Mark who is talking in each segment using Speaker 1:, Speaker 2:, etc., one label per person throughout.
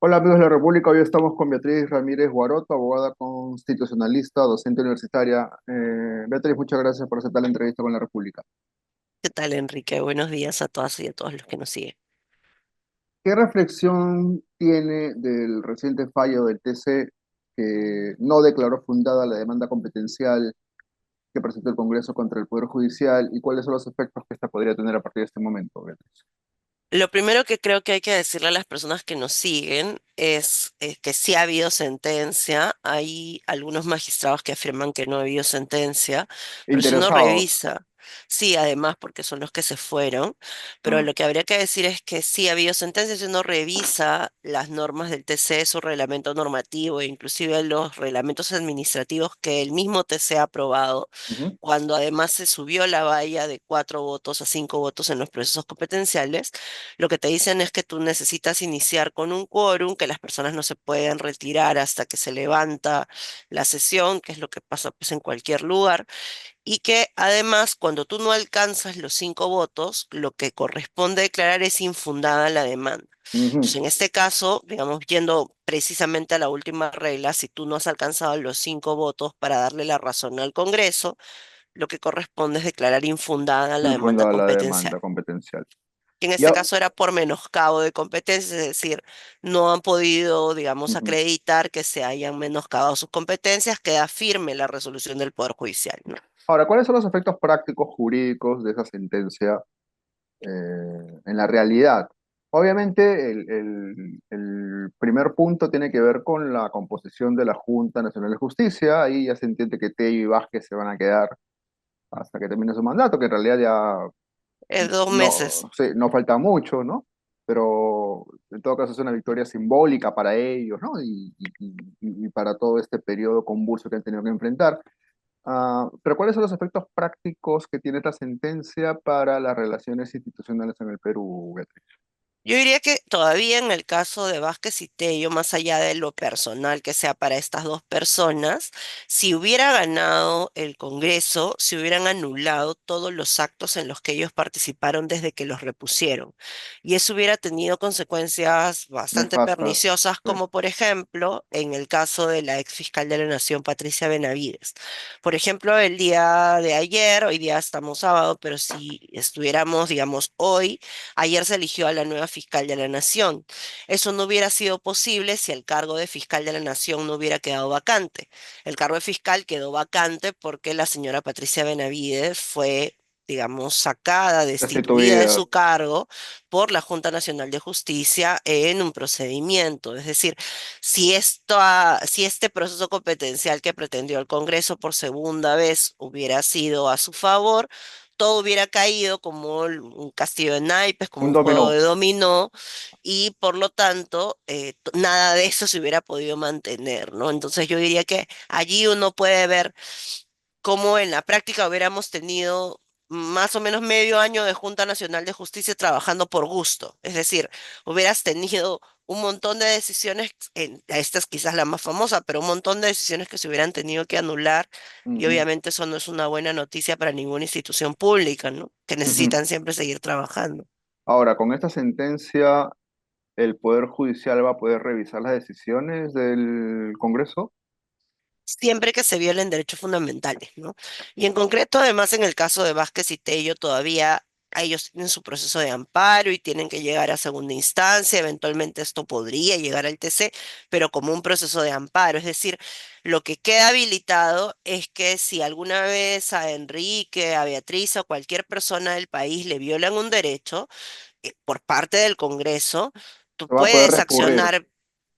Speaker 1: Hola amigos de la República, hoy estamos con Beatriz Ramírez Guaroto, abogada constitucionalista, docente universitaria. Beatriz, muchas gracias por aceptar la entrevista con la República.
Speaker 2: ¿Qué tal, Enrique? Buenos días a todas y a todos los que nos siguen.
Speaker 1: ¿Qué reflexión tiene del reciente fallo del TC que no declaró fundada la demanda competencial que presentó el Congreso contra el Poder Judicial y cuáles son los efectos que esta podría tener a partir de este momento, Beatriz?
Speaker 2: Lo primero que creo que hay que decirle a las personas que nos siguen es que sí ha habido sentencia. Hay algunos magistrados que afirman que no ha habido sentencia, pero si uno
Speaker 1: Interesados.
Speaker 2: revisa, sí, además porque son los que se fueron, pero
Speaker 1: Ah,
Speaker 2: lo que habría que decir es que sí ha habido sentencia si uno revisa las normas del TC, su reglamento normativo e inclusive los reglamentos administrativos que el mismo TC ha aprobado,
Speaker 1: ujú,
Speaker 2: cuando además se subió la valla de 4 votos a 5 votos en los procesos competenciales. Lo que te dicen es que tú necesitas iniciar con un quórum, que las personas no se pueden retirar hasta que se levanta la sesión, que es lo que pasa pues en cualquier lugar, y que además cuando tú no alcanzas los 5 votos, lo que corresponde declarar es infundada la demanda. Entonces,
Speaker 1: ujú.
Speaker 2: en este caso, digamos, yendo precisamente a la última regla, si tú no has alcanzado los 5 votos para darle la razón al Congreso, lo que corresponde es declarar infundada la demanda
Speaker 1: Infundada la
Speaker 2: competencial,
Speaker 1: demanda competencial.
Speaker 2: que en este
Speaker 1: Ya,
Speaker 2: caso era por menoscabo de competencias, es decir, no han podido, digamos,
Speaker 1: ujú.
Speaker 2: acreditar que se hayan menoscabado sus competencias, queda firme la resolución del Poder Judicial, ¿no?
Speaker 1: Ahora, ¿cuáles son los efectos prácticos jurídicos de esa sentencia en la realidad? Obviamente, el primer punto tiene que ver con la composición de la Junta Nacional de Justicia. Ahí ya se entiende que Tello y Vázquez se van a quedar hasta que termine su mandato, que en realidad ya
Speaker 2: Es dos
Speaker 1: no,
Speaker 2: meses.
Speaker 1: sí, no falta mucho, ¿no? Pero en todo caso es una victoria simbólica para ellos, ¿no? Y para todo este periodo convulso que han tenido que enfrentar. Pero ¿cuáles son los efectos prácticos que tiene esta sentencia para las relaciones institucionales en el Perú, Beatriz?
Speaker 2: Yo diría que todavía en el caso de Vázquez y Tello, más allá de lo personal que sea para estas dos personas, si hubiera ganado el Congreso, se hubieran anulado todos los actos en los que ellos participaron desde que los repusieron. Y eso hubiera tenido consecuencias bastante
Speaker 1: Nefastas.
Speaker 2: perniciosas,
Speaker 1: Sí.
Speaker 2: como por ejemplo en el caso de la ex fiscal de la Nación, Patricia Benavides. Por ejemplo, el día de ayer, hoy día estamos sábado, pero si estuviéramos, digamos, hoy, ayer se eligió a la nueva fiscal de la Nación. Eso no hubiera sido posible si el cargo de fiscal de la Nación no hubiera quedado vacante. El cargo de fiscal quedó vacante porque la señora Patricia Benavides fue, digamos, sacada, destituida de
Speaker 1: Destituida.
Speaker 2: su cargo por la Junta Nacional de Justicia en un procedimiento. Es decir, si este proceso competencial que pretendió el Congreso por segunda vez hubiera sido a su favor, todo hubiera caído como un castillo de naipes, como
Speaker 1: Un
Speaker 2: un juego
Speaker 1: dominó.
Speaker 2: de dominó, y por lo tanto, nada de eso se hubiera podido mantener, ¿no? Entonces yo diría que allí uno puede ver cómo en la práctica hubiéramos tenido más o menos medio año de Junta Nacional de Justicia trabajando por gusto. Es decir, hubieras tenido un montón de decisiones, esta es quizás la más famosa, pero un montón de decisiones que se hubieran tenido que anular, y
Speaker 1: Ujú,
Speaker 2: obviamente eso no es una buena noticia para ninguna institución pública, ¿no? Que
Speaker 1: ujú.
Speaker 2: necesitan siempre seguir trabajando.
Speaker 1: Ahora, con esta sentencia, ¿el Poder Judicial va a poder revisar las decisiones del Congreso?
Speaker 2: Siempre que se violen derechos fundamentales, ¿no? Y en concreto, además, en el caso de Vázquez y Tello, todavía ellos tienen su proceso de amparo y tienen que llegar a segunda instancia. Eventualmente esto podría llegar al TC, pero como un proceso de amparo. Es decir, lo que queda habilitado es que si alguna vez a Enrique, a Beatriz o cualquier persona del país le violan un derecho, por parte del Congreso, tú
Speaker 1: Se va a poder recurrir.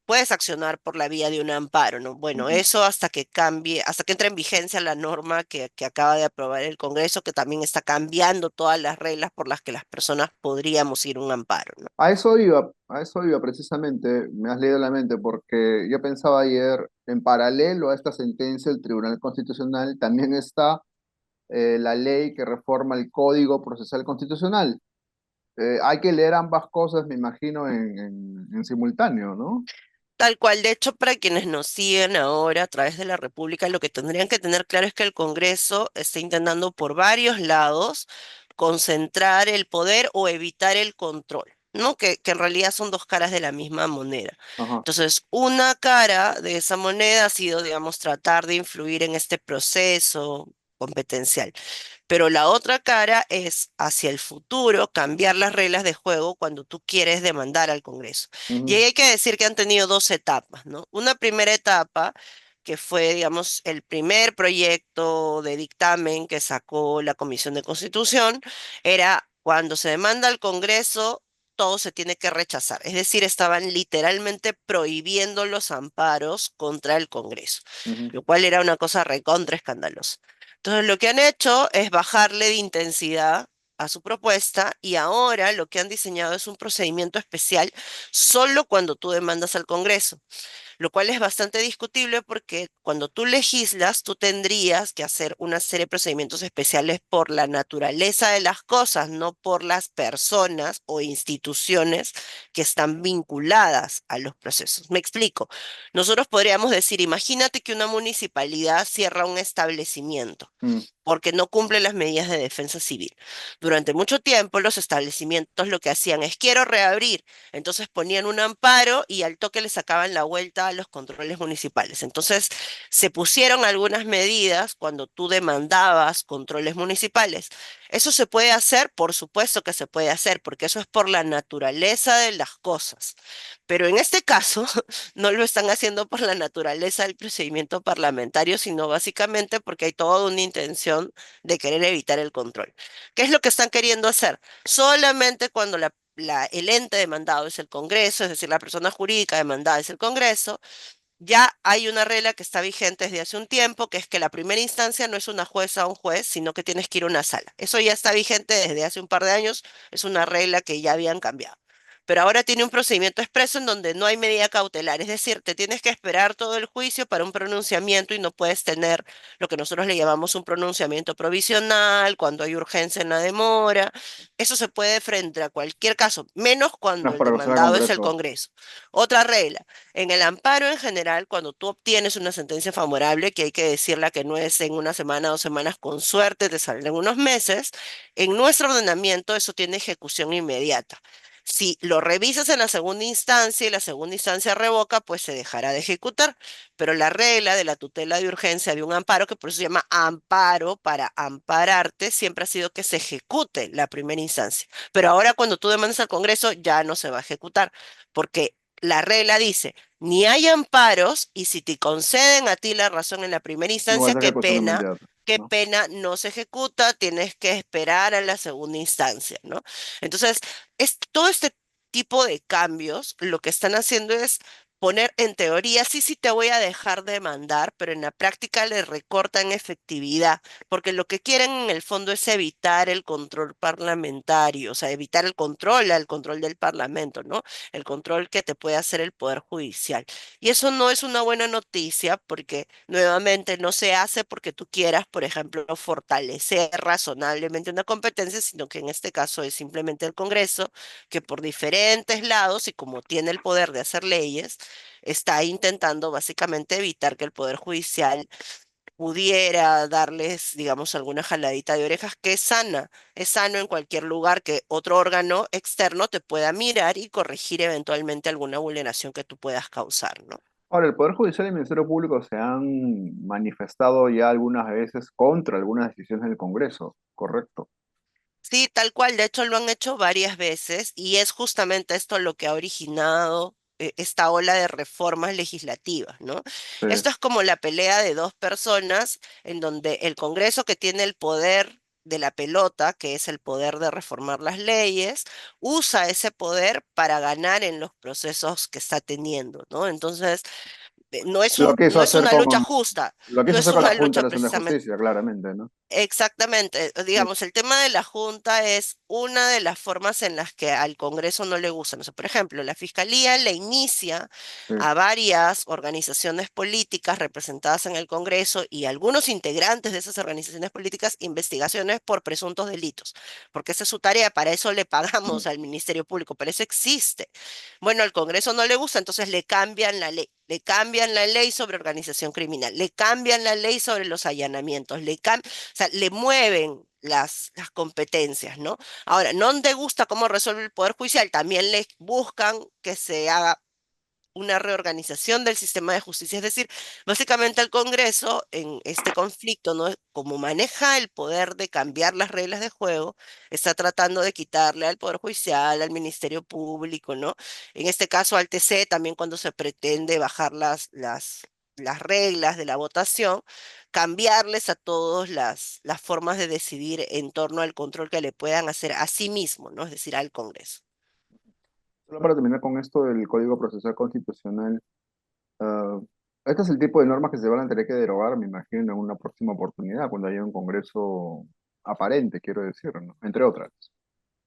Speaker 2: puedes accionar por la vía de un amparo, ¿no? Bueno,
Speaker 1: Ujú,
Speaker 2: eso hasta que cambie, hasta que entre en vigencia la norma que acaba de aprobar el Congreso, que también está cambiando todas las reglas por las que las personas podríamos ir a un amparo, ¿no?
Speaker 1: a eso iba precisamente, me has leído la mente, porque yo pensaba ayer, en paralelo a esta sentencia del Tribunal Constitucional, también está la ley que reforma el Código Procesal Constitucional. Hay que leer ambas cosas, me imagino, en simultáneo, ¿no?
Speaker 2: Tal cual, de hecho, para quienes nos siguen ahora a través de la República, lo que tendrían que tener claro es que el Congreso está intentando por varios lados concentrar el poder o evitar el control. ¿no? Que en realidad son dos caras de la misma moneda.
Speaker 1: Ajá.
Speaker 2: Entonces, una cara de esa moneda ha sido, digamos, tratar de influir en este proceso competencial. Pero la otra cara es hacia el futuro cambiar las reglas de juego cuando tú quieres demandar al Congreso. Y ahí
Speaker 1: Ujú,
Speaker 2: hay que decir que han tenido dos etapas, ¿no? Una primera etapa que fue, digamos, el primer proyecto de dictamen que sacó la Comisión de Constitución, era cuando se demanda al Congreso, todo se tiene que rechazar. Es decir, estaban literalmente prohibiendo los amparos contra el Congreso,
Speaker 1: ujú,
Speaker 2: lo cual era una cosa recontra escandalosa. Entonces, lo que han hecho es bajarle de intensidad a su propuesta y ahora lo que han diseñado es un procedimiento especial solo cuando tú demandas al Congreso, lo cual es bastante discutible porque cuando tú legislas, tú tendrías que hacer una serie de procedimientos especiales por la naturaleza de las cosas, no por las personas o instituciones que están vinculadas a los procesos. Me explico. Nosotros podríamos decir, imagínate que una municipalidad cierra un establecimiento
Speaker 1: mm,
Speaker 2: porque no cumple las medidas de defensa civil. Durante mucho tiempo los establecimientos lo que hacían es quiero reabrir, entonces ponían un amparo y al toque le sacaban la vuelta a los controles municipales. Entonces se pusieron algunas medidas cuando tú demandabas controles municipales. ¿Eso se puede hacer? Por supuesto que se puede hacer, porque eso es por la naturaleza de las cosas. Pero en este caso no lo están haciendo por la naturaleza del procedimiento parlamentario, sino básicamente porque hay toda una intención de querer evitar el control. ¿Qué es lo que están queriendo hacer? Solamente cuando el ente demandado es el Congreso, es decir, la persona jurídica demandada es el Congreso, ya hay una regla que está vigente desde hace un tiempo, que es que la primera instancia no es una jueza o un juez, sino que tienes que ir a una sala. Eso ya está vigente desde hace un par de años, es una regla que ya habían cambiado. Pero ahora tiene un procedimiento expreso en donde no hay medida cautelar, es decir, te tienes que esperar todo el juicio para un pronunciamiento y no puedes tener lo que nosotros le llamamos un pronunciamiento provisional, cuando hay urgencia en la demora. Eso se puede frente a cualquier caso, menos
Speaker 1: no
Speaker 2: cuando
Speaker 1: es
Speaker 2: el
Speaker 1: para que sea
Speaker 2: demandado es el
Speaker 1: Congreso.
Speaker 2: Congreso. Otra regla. En el amparo en general, cuando tú obtienes una sentencia favorable, que hay que decirla que no es en una semana, 2 semanas, con suerte te salen en unos meses, en nuestro ordenamiento eso tiene ejecución inmediata. Si lo revisas en la segunda instancia y la segunda instancia revoca, pues se dejará de ejecutar. Pero la regla de la tutela de urgencia de un amparo, que por eso se llama amparo para ampararte, siempre ha sido que se ejecute la primera instancia. Pero ahora cuando tú demandas al Congreso ya no se va a ejecutar, porque la regla dice, ni hay amparos y si te conceden a ti la razón en la primera
Speaker 1: No va a
Speaker 2: instancia,
Speaker 1: ser inmediata,
Speaker 2: qué
Speaker 1: ¿no?
Speaker 2: pena, no se ejecuta, tienes que esperar a la segunda instancia, ¿no? Entonces, todo este tipo de cambios lo que están haciendo es poner en teoría, sí, sí te voy a dejar de mandar, pero en la práctica le recortan efectividad, porque lo que quieren en el fondo es evitar el control parlamentario, o sea, evitar el control del Parlamento, ¿no? El control que te puede hacer el Poder Judicial. Y eso no es una buena noticia porque nuevamente no se hace porque tú quieras, por ejemplo, fortalecer razonablemente una competencia, sino que en este caso es simplemente el Congreso que por diferentes lados y como tiene el poder de hacer leyes, está intentando básicamente evitar que el Poder Judicial pudiera darles, digamos, alguna jaladita de orejas, que es sano en cualquier lugar que otro órgano externo te pueda mirar y corregir eventualmente alguna vulneración que tú puedas causar, ¿no?
Speaker 1: Ahora, el Poder Judicial y el Ministerio Público se han manifestado ya algunas veces contra algunas decisiones del Congreso, ¿correcto?
Speaker 2: Sí, tal cual, de hecho lo han hecho varias veces y es justamente esto lo que ha originado esta ola de reformas legislativas, ¿no?
Speaker 1: Sí.
Speaker 2: Esto es como la pelea de dos personas en donde el Congreso que tiene el poder de la pelota, que es el poder de reformar las leyes, usa ese poder para ganar en los procesos que está teniendo, ¿no? Entonces,
Speaker 1: Lo quiso
Speaker 2: no es
Speaker 1: hacer
Speaker 2: una lucha
Speaker 1: con,
Speaker 2: justa,
Speaker 1: lo
Speaker 2: no
Speaker 1: quiso
Speaker 2: es
Speaker 1: hacer con la
Speaker 2: una
Speaker 1: Junta
Speaker 2: lucha
Speaker 1: Nacional de
Speaker 2: precisamente.
Speaker 1: Justicia, claramente, ¿no?
Speaker 2: Exactamente,
Speaker 1: Sí,
Speaker 2: digamos, el tema de la Junta es una de las formas en las que al Congreso no le gusta. No sé, por ejemplo, la Fiscalía le inicia
Speaker 1: sí,
Speaker 2: a varias organizaciones políticas representadas en el Congreso y algunos integrantes de esas organizaciones políticas investigaciones por presuntos delitos, porque esa es su tarea, para eso le
Speaker 1: mm,
Speaker 2: pagamos al Ministerio Público, para eso existe. Bueno, al Congreso no le gusta, entonces le cambian la ley. Le cambian la ley sobre organización criminal, le cambian la ley sobre los allanamientos, o sea, le mueven las competencias, ¿no? Ahora, no te gusta cómo resuelve el Poder Judicial, también le buscan que se haga una reorganización del sistema de justicia. Es decir, básicamente el Congreso en este conflicto, ¿no? Como maneja el poder de cambiar las reglas de juego, está tratando de quitarle al Poder Judicial, al Ministerio Público, ¿no? En este caso al TC, también cuando se pretende bajar las reglas de la votación, cambiarles a todos las formas de decidir en torno al control que le puedan hacer a sí mismo, ¿no? Es decir, al Congreso.
Speaker 1: Solo para terminar con esto del Código Procesal Constitucional, ah, este es el tipo de normas que se van a tener que derogar, me imagino, en una próxima oportunidad, cuando haya un Congreso aparente, quiero decir, ¿no? Entre otras.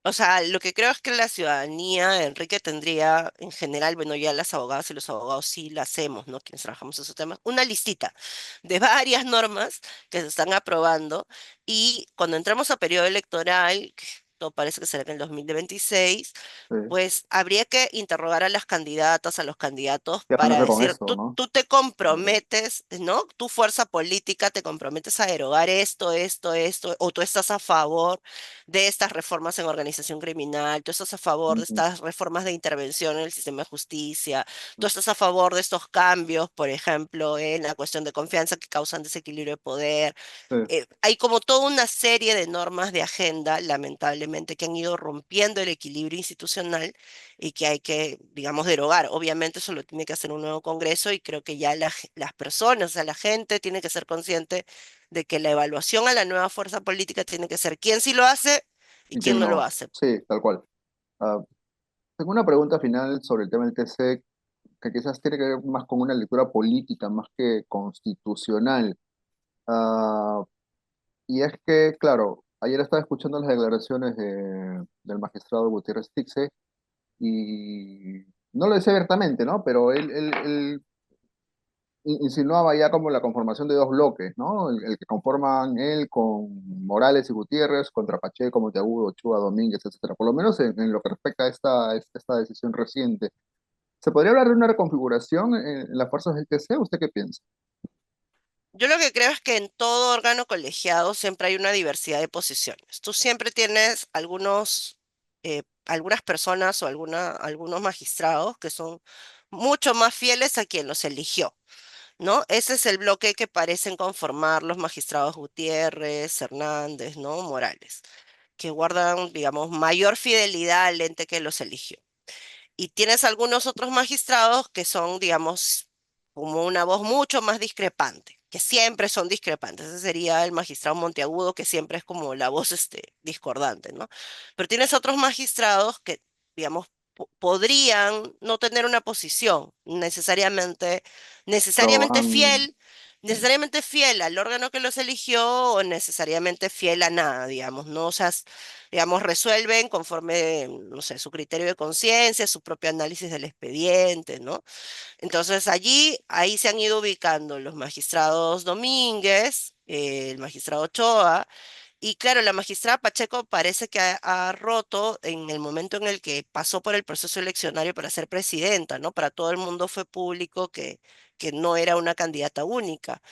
Speaker 2: O sea, lo que creo es que la ciudadanía, Enrique, tendría en general, bueno, ya las abogadas y los abogados sí la hacemos, ¿no? Quienes trabajamos esos temas, una listita de varias normas que se están aprobando y cuando entramos a periodo electoral, que todo parece que será en el 2026,
Speaker 1: Sí.
Speaker 2: pues habría que interrogar a las candidatas, a los candidatos
Speaker 1: ¿Qué van a
Speaker 2: para
Speaker 1: hacer con
Speaker 2: decir,
Speaker 1: esto,
Speaker 2: tú,
Speaker 1: no?
Speaker 2: tú te comprometes, ¿no? Tu fuerza política te comprometes a derogar esto, o tú estás a favor de estas reformas en organización criminal, tú estás a favor de
Speaker 1: Ujú,
Speaker 2: estas reformas de intervención en el sistema de justicia, tú estás a favor de estos cambios, por ejemplo, en la cuestión de confianza que causan desequilibrio de poder.
Speaker 1: sí.
Speaker 2: Hay como toda una serie de normas de agenda, lamentablemente, que han ido rompiendo el equilibrio institucional y que hay que, digamos, derogar. Obviamente eso lo tiene que hacer un nuevo Congreso y creo que ya las personas, o sea, la gente tiene que ser consciente de que la evaluación a la nueva fuerza política tiene que ser quién sí lo hace y
Speaker 1: ¿Y quién
Speaker 2: quién no lo
Speaker 1: no?
Speaker 2: hace.
Speaker 1: Sí, tal cual. Ah, tengo una pregunta final sobre el tema del TC, que quizás tiene que ver más con una lectura política, más que constitucional. Ah, y es que, claro, ayer estaba escuchando las declaraciones del magistrado Gutiérrez Tixe y no lo decía abiertamente, ¿no? Pero él insinuaba ya como la conformación de dos bloques, ¿no? El que conforman él con Morales y Gutiérrez, contra Pacheco, Monteagudo, Ochoa, Domínguez, etcétera. Por lo menos en lo que respecta a esta decisión reciente. ¿Se podría hablar de una reconfiguración en las fuerzas del TC? ¿Usted qué piensa?
Speaker 2: Yo lo que creo es que en todo órgano colegiado siempre hay una diversidad de posiciones. Tú siempre tienes algunas personas o algunos magistrados que son mucho más fieles a quien los eligió, ¿no? Ese es el bloque que parecen conformar los magistrados Gutiérrez, Hernández, ¿no? Morales, que guardan, digamos, mayor fidelidad al ente que los eligió. Y tienes algunos otros magistrados que son, digamos, como una voz mucho más discrepante, que siempre son discrepantes. Ese sería el magistrado Monteagudo, que siempre es como la voz discordante, ¿no? Pero tienes otros magistrados que, digamos, podrían no tener una posición
Speaker 1: Pero
Speaker 2: necesariamente necesariamente fiel al órgano que los eligió o necesariamente fiel a nada, digamos, ¿no? O sea, digamos, resuelven conforme, no sé, su criterio de conciencia, su propio análisis del expediente, ¿no? Entonces ahí se han ido ubicando los magistrados Domínguez, el magistrado Ochoa, y claro, la magistrada Pacheco parece que ha roto en el momento en el que pasó por el proceso eleccionario para ser presidenta, ¿no? Para todo el mundo fue público que no era una candidata única.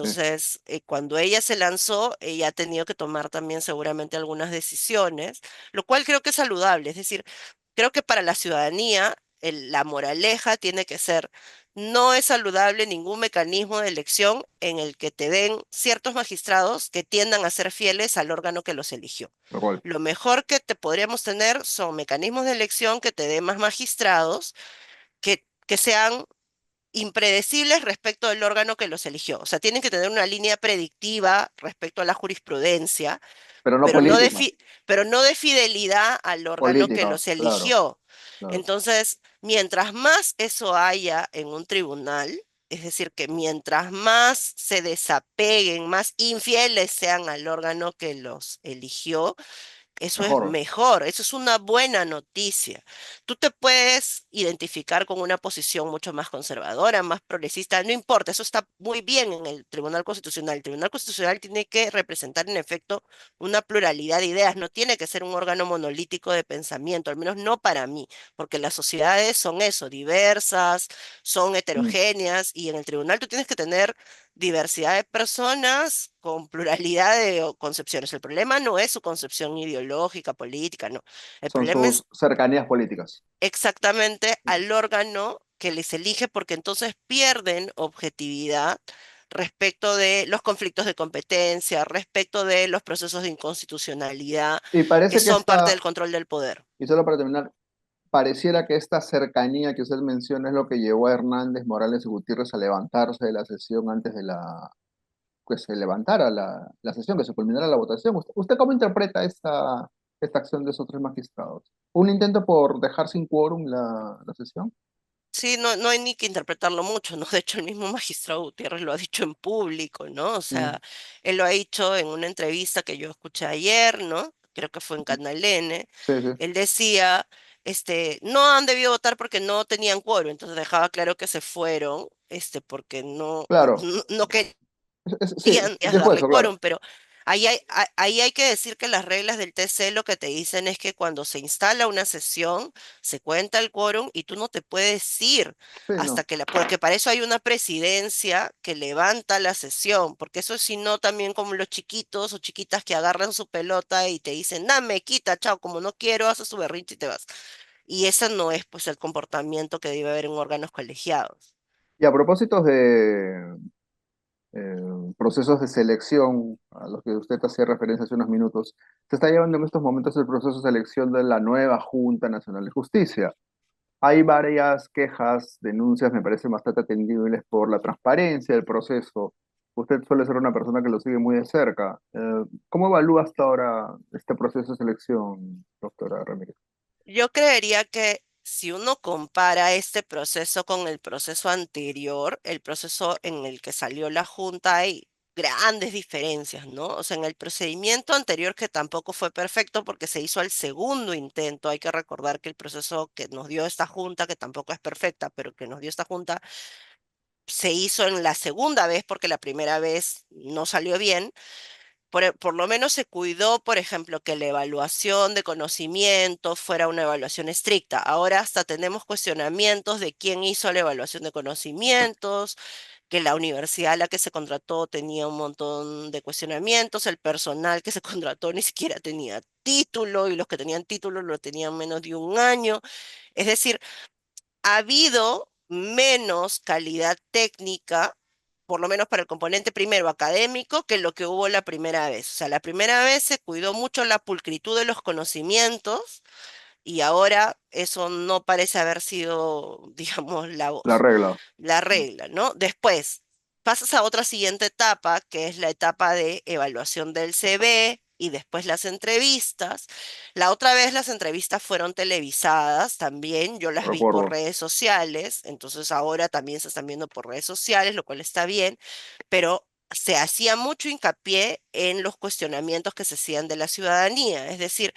Speaker 1: sí,
Speaker 2: Entonces, cuando ella se lanzó, ella ha tenido que tomar también seguramente algunas decisiones, lo cual creo que es saludable. Es decir, creo que para la ciudadanía la moraleja tiene que ser no es saludable ningún mecanismo de elección en el que te den ciertos magistrados que tiendan a ser fieles al órgano que los eligió.
Speaker 1: lo cual.
Speaker 2: Lo mejor que te podríamos tener son mecanismos de elección que te den más magistrados que sean impredecibles respecto del órgano que los eligió. O sea, tienen que tener una línea predictiva respecto a la jurisprudencia,
Speaker 1: Pero no
Speaker 2: pero no de,
Speaker 1: política,
Speaker 2: fi- pero no de fidelidad al órgano que
Speaker 1: política,
Speaker 2: los
Speaker 1: claro,
Speaker 2: eligió.
Speaker 1: claro.
Speaker 2: Entonces, mientras más eso haya en un tribunal, es decir, que mientras más se desapeguen, más infieles sean al órgano que los eligió, eso es
Speaker 1: Mejor.
Speaker 2: mejor, eso es una buena noticia. Tú te puedes identificar con una posición mucho más conservadora, más progresista, no importa, eso está muy bien en el Tribunal Constitucional. El Tribunal Constitucional tiene que representar en efecto una pluralidad de ideas, no tiene que ser un órgano monolítico de pensamiento, al menos no para mí, porque las sociedades son eso, diversas, son
Speaker 1: Mm,
Speaker 2: heterogéneas y en el tribunal tú tienes que tener diversidad de personas con pluralidad de concepciones. El problema no es su concepción ideológica, política, no. El
Speaker 1: Son
Speaker 2: problema
Speaker 1: sus
Speaker 2: es
Speaker 1: cercanías políticas.
Speaker 2: exactamente al órgano que les elige, porque entonces pierden objetividad respecto de los conflictos de competencia, respecto de los procesos de inconstitucionalidad
Speaker 1: Y
Speaker 2: que
Speaker 1: parece que
Speaker 2: son parte del
Speaker 1: esta,
Speaker 2: control del poder.
Speaker 1: y solo para terminar, pareciera que esta cercanía que usted menciona es lo que llevó a Hernández, Morales y Gutiérrez a levantarse de la sesión antes de que se levantara la sesión, que se culminara la votación. ¿Usted cómo interpreta esta acción de esos tres magistrados? ¿Un intento por dejar sin quórum la sesión?
Speaker 2: Sí, no, no hay ni que interpretarlo mucho, ¿no? De hecho, el mismo magistrado Gutiérrez lo ha dicho en público, ¿no? O
Speaker 1: Mm,
Speaker 2: sea, él lo ha dicho en una entrevista que yo escuché ayer, ¿no? Creo que fue en Canal N.
Speaker 1: sí, sí,
Speaker 2: Él decía, no han debido votar porque no tenían quórum, entonces dejaba claro que se fueron, porque no,
Speaker 1: claro.
Speaker 2: no
Speaker 1: Sí,
Speaker 2: querían
Speaker 1: dijo
Speaker 2: darle
Speaker 1: eso, claro.
Speaker 2: quórum, pero ahí hay que decir que las reglas del TC lo que te dicen es que cuando se instala una sesión, se cuenta el quórum y tú no te puedes ir
Speaker 1: Sí,
Speaker 2: hasta
Speaker 1: no.
Speaker 2: que porque para eso hay una presidencia que levanta la sesión, porque eso es si no también como los chiquitos o chiquitas que agarran su pelota y te dicen, dame, quita, chao, como no quiero, haces su berrinche y te vas. Y ese no es pues el comportamiento que debe haber en órganos colegiados.
Speaker 1: Y a propósito de procesos de selección a los que usted hacía referencia hace unos minutos, se está llevando en estos momentos el proceso de selección de la nueva Junta Nacional de Justicia. Hay varias quejas, denuncias, me parecen bastante atendibles por la transparencia del proceso. Usted suele ser una persona que lo sigue muy de cerca. ¿Cómo evalúa hasta ahora este proceso de selección, doctora Ramírez?
Speaker 2: Yo creería que si uno compara este proceso con el proceso anterior, el proceso en el que salió la Junta, hay grandes diferencias, ¿no? O sea, en el procedimiento anterior, que tampoco fue perfecto porque se hizo al segundo intento, hay que recordar que el proceso que nos dio esta Junta, que tampoco es perfecta, pero que nos dio esta Junta, se hizo en la segunda vez porque la primera vez no salió bien. Por lo menos se cuidó, por ejemplo, que la evaluación de conocimiento fuera una evaluación estricta. Ahora hasta tenemos cuestionamientos de quién hizo la evaluación de conocimientos, que la universidad a la que se contrató tenía un montón de cuestionamientos, el personal que se contrató ni siquiera tenía título y los que tenían título lo tenían menos de un año. Es decir, ha habido menos calidad técnica, por lo menos para el componente primero académico, que lo que hubo la primera vez. O sea, la primera vez se cuidó mucho la pulcritud de los conocimientos y ahora eso no parece haber sido, digamos,
Speaker 1: La regla.
Speaker 2: la regla, ¿no? Después, pasas a otra siguiente etapa, que es la etapa de evaluación del CV y después las entrevistas. La otra vez las entrevistas fueron televisadas también, yo las vi por
Speaker 1: Recuerdo.
Speaker 2: redes sociales, entonces ahora también se están viendo por redes sociales, lo cual está bien, pero se hacía mucho hincapié en los cuestionamientos que se hacían de la ciudadanía, es decir,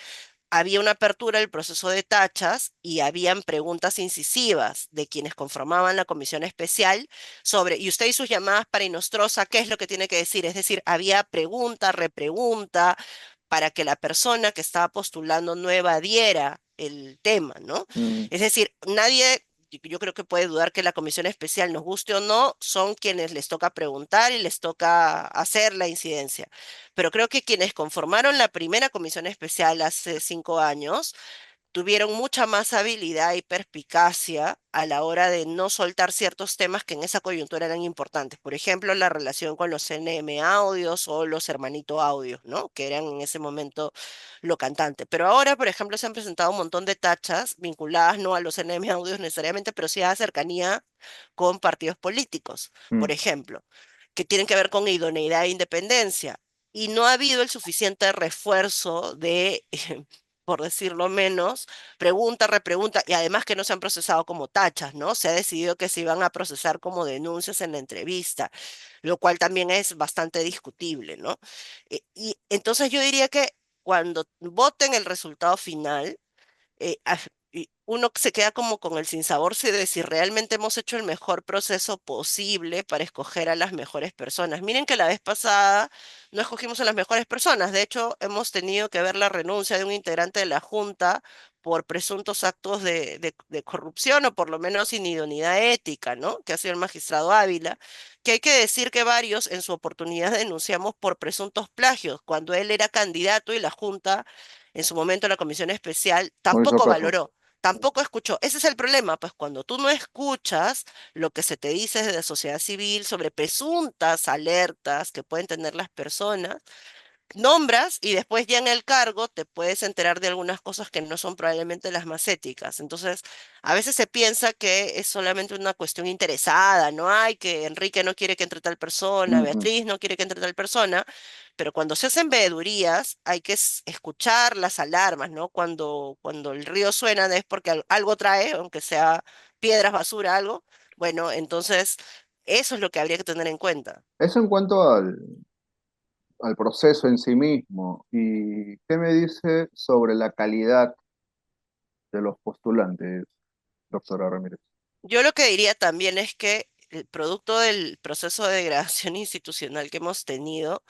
Speaker 2: había una apertura del proceso de tachas y habían preguntas incisivas de quienes conformaban la comisión especial sobre, y usted y sus llamadas para Inostroza, ¿qué es lo que tiene que decir? Es decir, había pregunta, repregunta, para que la persona que estaba postulando no evadiera el tema, ¿no?
Speaker 1: Mm,
Speaker 2: Es decir, nadie, yo creo que puede dudar que la comisión especial, nos guste o no, son quienes les toca preguntar y les toca hacer la incidencia. Pero creo que quienes conformaron la primera comisión especial hace 5 años tuvieron mucha más habilidad y perspicacia a la hora de no soltar ciertos temas que en esa coyuntura eran importantes. Por ejemplo, la relación con los NM audios o los hermanito audios, ¿no? Que eran en ese momento lo cantante. Pero ahora, por ejemplo, se han presentado un montón de tachas vinculadas no a los NM audios necesariamente, pero sí a cercanía con partidos políticos,
Speaker 1: mm.
Speaker 2: por ejemplo, que tienen que ver con idoneidad e independencia. Y no ha habido el suficiente refuerzo de, por decirlo menos, pregunta, repregunta, y además que no se han procesado como tachas, ¿no? Se ha decidido que se iban a procesar como denuncias en la entrevista, lo cual también es bastante discutible, ¿no? Y entonces yo diría que cuando voten el resultado final, y uno se queda como con el sinsabor de si realmente hemos hecho el mejor proceso posible para escoger a las mejores personas. Miren que la vez pasada no escogimos a las mejores personas, de hecho hemos tenido que ver la renuncia de un integrante de la Junta por presuntos actos de corrupción o por lo menos inidoneidad ética, ¿no? Que ha sido el magistrado Ávila, que hay que decir que varios en su oportunidad denunciamos por presuntos plagios, cuando él era candidato y la Junta, en su momento la Comisión Especial,
Speaker 1: No hizo
Speaker 2: tampoco
Speaker 1: caso.
Speaker 2: valoró. Tampoco escuchó. Ese es el problema, pues cuando tú no escuchas lo que se te dice desde la sociedad civil sobre presuntas alertas que pueden tener las personas, nombras y después ya en el cargo te puedes enterar de algunas cosas que no son probablemente las más éticas. Entonces, a veces se piensa que es solamente una cuestión interesada, ¿no? Hay que Enrique no quiere que entre tal persona,
Speaker 1: Ujú.
Speaker 2: Beatriz no quiere que entre tal persona, pero cuando se hacen veedurías hay que escuchar las alarmas, ¿no? Cuando el río suena es porque algo trae, aunque sea piedras, basura, algo. Bueno, entonces eso es lo que habría que tener en cuenta.
Speaker 1: Eso en cuanto al proceso en sí mismo. ¿Y qué me dice sobre la calidad de los postulantes, doctora Ramírez?
Speaker 2: Yo lo que diría también es que el producto del proceso de degradación institucional que hemos tenido,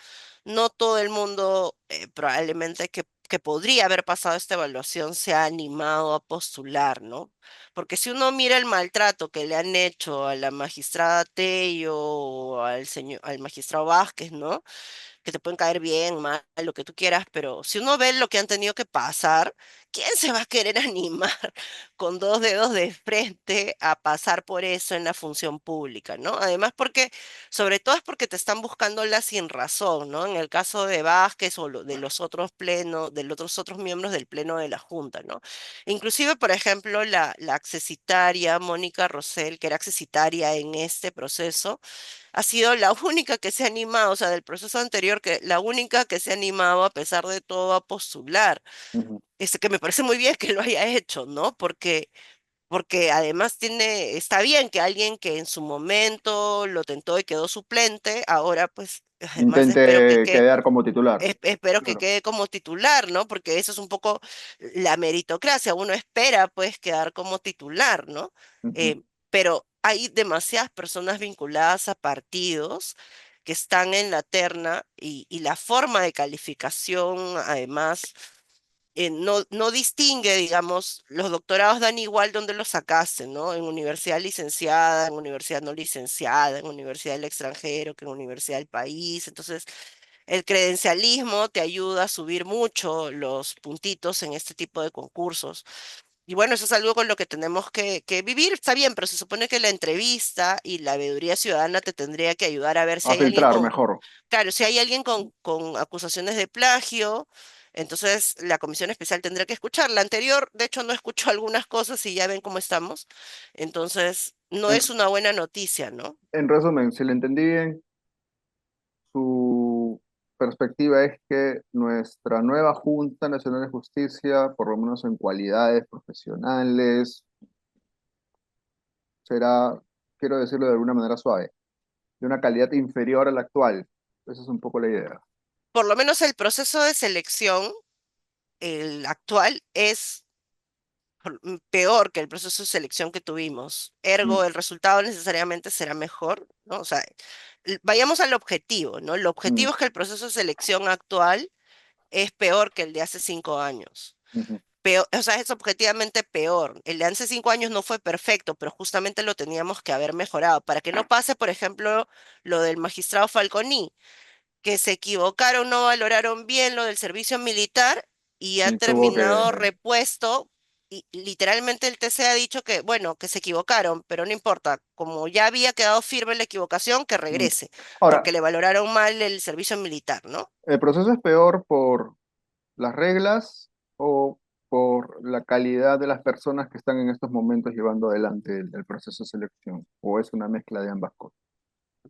Speaker 2: no todo el mundo probablemente que podría haber pasado esta evaluación se ha animado a postular, ¿no? Porque si uno mira el maltrato que le han hecho a la magistrada Tello o al magistrado Vázquez, ¿no? Que te pueden caer bien, mal, lo que tú quieras, pero si uno ve lo que han tenido que pasar, ¿quién se va a querer animar con dos dedos de frente a pasar por eso en la función pública, ¿no? Además porque, sobre todo es porque te están buscando la sin razón, ¿no? En el caso de Vázquez o de los otros plenos, de los otros miembros del pleno de la Junta, ¿no? Inclusive, por ejemplo, la accesitaria Mónica Rosell, que era accesitaria en este proceso, ha sido la única que se ha animado, o sea, del proceso anterior, que la única que se ha animado a pesar de todo a postular.
Speaker 1: Ujú,
Speaker 2: Que me parece muy bien que lo haya hecho, ¿no? Porque además está bien que alguien que en su momento lo tentó y quedó suplente, ahora pues además espero
Speaker 1: intente quedar como titular.
Speaker 2: espero que
Speaker 1: Claro.
Speaker 2: quede como titular, ¿no? Porque eso es un poco la meritocracia. Uno espera, pues, quedar como titular, ¿no?
Speaker 1: Ujú,
Speaker 2: Eh, pero hay demasiadas personas vinculadas a partidos que están en la terna y la forma de calificación, además, no distingue, digamos, los doctorados dan igual donde los sacaste, ¿no? En universidad licenciada, en universidad no licenciada, en universidad del extranjero, que en universidad del país. Entonces, el credencialismo te ayuda a subir mucho los puntitos en este tipo de concursos. Y bueno, eso es algo con lo que tenemos que vivir, está bien, pero se supone que la entrevista y la veeduría ciudadana te tendría que ayudar a ver si
Speaker 1: a
Speaker 2: hay alguien
Speaker 1: filtrar
Speaker 2: con,
Speaker 1: mejor.
Speaker 2: claro, si hay alguien con acusaciones de plagio, entonces la comisión especial tendrá que escuchar. La anterior, de hecho, no escuchó algunas cosas y ya ven cómo estamos. Entonces, no
Speaker 1: En,
Speaker 2: es una buena noticia, ¿no?
Speaker 1: en resumen, si le entendí bien, su perspectiva es que nuestra nueva Junta Nacional de Justicia, por lo menos en cualidades profesionales, será, quiero decirlo de alguna manera suave, de una calidad inferior a la actual. Esa es un poco la idea.
Speaker 2: Por lo menos el proceso de selección, el actual, es peor que el proceso de selección que tuvimos.
Speaker 1: Mm,
Speaker 2: Ergo, el resultado necesariamente será mejor, ¿no? O sea, vayamos al objetivo, ¿no? El
Speaker 1: mm,
Speaker 2: objetivo es que el proceso de selección actual es peor que el de hace 5 años.
Speaker 1: ujú,
Speaker 2: Peor, o sea, es objetivamente peor. El de hace 5 años no fue perfecto, pero justamente lo teníamos que haber mejorado para que no pase, por ejemplo, lo del magistrado Falconi, que se equivocaron, no valoraron bien lo del servicio militar y ha
Speaker 1: y tuvo que...
Speaker 2: terminado repuesto. Y literalmente el TC ha dicho que, bueno, que se equivocaron, pero no importa, como ya había quedado firme la equivocación, que
Speaker 1: mm.
Speaker 2: regrese,
Speaker 1: Ahora,
Speaker 2: porque le valoraron mal el servicio militar, ¿no?
Speaker 1: ¿el proceso es peor por las reglas o por la calidad de las personas que están en estos momentos llevando adelante el proceso de selección? ¿O es una mezcla de ambas cosas?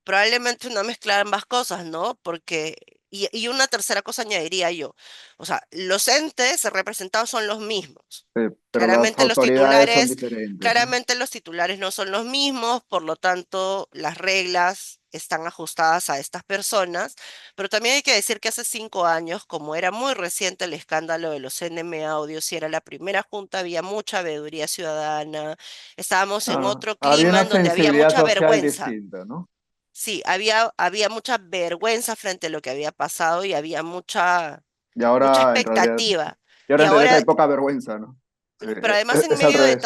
Speaker 2: Probablemente una mezcla de ambas cosas, ¿no? Porque, y una tercera cosa añadiría yo, o sea, los entes representados son los mismos.
Speaker 1: Pero las
Speaker 2: Claramente los
Speaker 1: autoridades son
Speaker 2: titulares,
Speaker 1: diferentes, ¿no?
Speaker 2: claramente los titulares no son los mismos, por lo tanto, las reglas están ajustadas a estas personas, pero también hay que decir que hace 5 años, como era muy reciente el escándalo de los NM Audios y era la primera junta, había mucha veeduría ciudadana, estábamos en
Speaker 1: Ah,
Speaker 2: otro
Speaker 1: había
Speaker 2: clima
Speaker 1: una
Speaker 2: en donde había
Speaker 1: sensibilidad
Speaker 2: mucha
Speaker 1: social
Speaker 2: vergüenza.
Speaker 1: distinta, ¿no?
Speaker 2: Sí, había mucha vergüenza frente a lo que había pasado y había mucha
Speaker 1: Y
Speaker 2: mucha
Speaker 1: ahora en realidad,
Speaker 2: expectativa.
Speaker 1: y
Speaker 2: Y
Speaker 1: ahora en realidad
Speaker 2: ahora,
Speaker 1: hay poca vergüenza, ¿no?
Speaker 2: Pero además
Speaker 1: es al revés.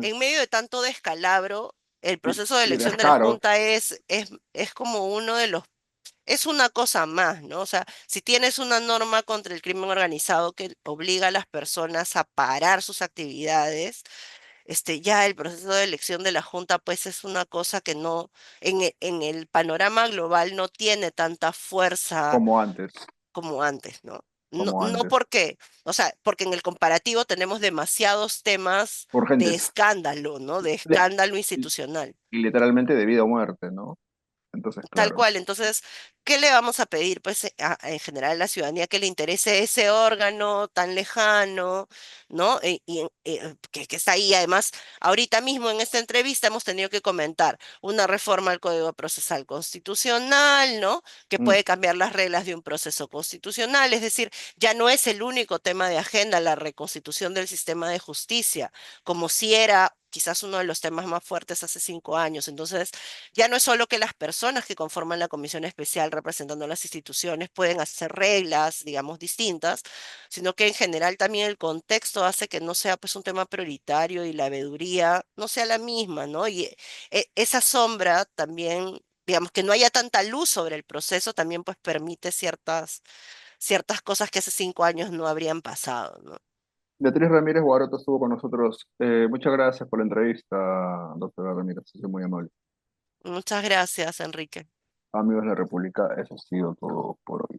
Speaker 2: en medio de tanto descalabro, el proceso de
Speaker 1: Y
Speaker 2: elección de la
Speaker 1: descaro,
Speaker 2: Junta es como uno de los, es una cosa más, ¿no? O sea, si tienes una norma contra el crimen organizado que obliga a las personas a parar sus actividades, ya el proceso de elección de la Junta, pues es una cosa que no, en el panorama global no tiene tanta fuerza
Speaker 1: como antes,
Speaker 2: como antes, ¿no? No,
Speaker 1: como
Speaker 2: no
Speaker 1: antes.
Speaker 2: porque, o sea, porque en el comparativo tenemos demasiados temas de
Speaker 1: Urgentes.
Speaker 2: escándalo, ¿no? De
Speaker 1: De-
Speaker 2: escándalo institucional.
Speaker 1: y literalmente de vida o muerte, ¿no? Entonces,
Speaker 2: Tal
Speaker 1: claro.
Speaker 2: cual, entonces, ¿qué le vamos a pedir, pues, en general a la ciudadanía que le interese ese órgano tan lejano, ¿no? Que está ahí. Además, ahorita mismo en esta entrevista hemos tenido que comentar una reforma al Código Procesal Constitucional, ¿no? Que
Speaker 1: Mm,
Speaker 2: puede cambiar las reglas de un proceso constitucional. Es decir, ya no es el único tema de agenda la reconstitución del sistema de justicia, como si era quizás uno de los temas más fuertes hace 5 años. Entonces, ya no es solo que las personas que conforman la comisión especial representando a las instituciones pueden hacer reglas, digamos, distintas, sino que en general también el contexto hace que no sea pues un tema prioritario y la veeduría no sea la misma, ¿no? Y esa sombra también, digamos, que no haya tanta luz sobre el proceso también pues permite ciertas cosas que hace 5 años no habrían pasado, ¿no?
Speaker 1: Beatriz Ramírez Guaroto estuvo con nosotros. Muchas gracias por la entrevista, doctora Ramírez. Ha sido muy amable.
Speaker 2: Muchas gracias, Enrique.
Speaker 1: Amigos de la República, eso ha sido todo por hoy.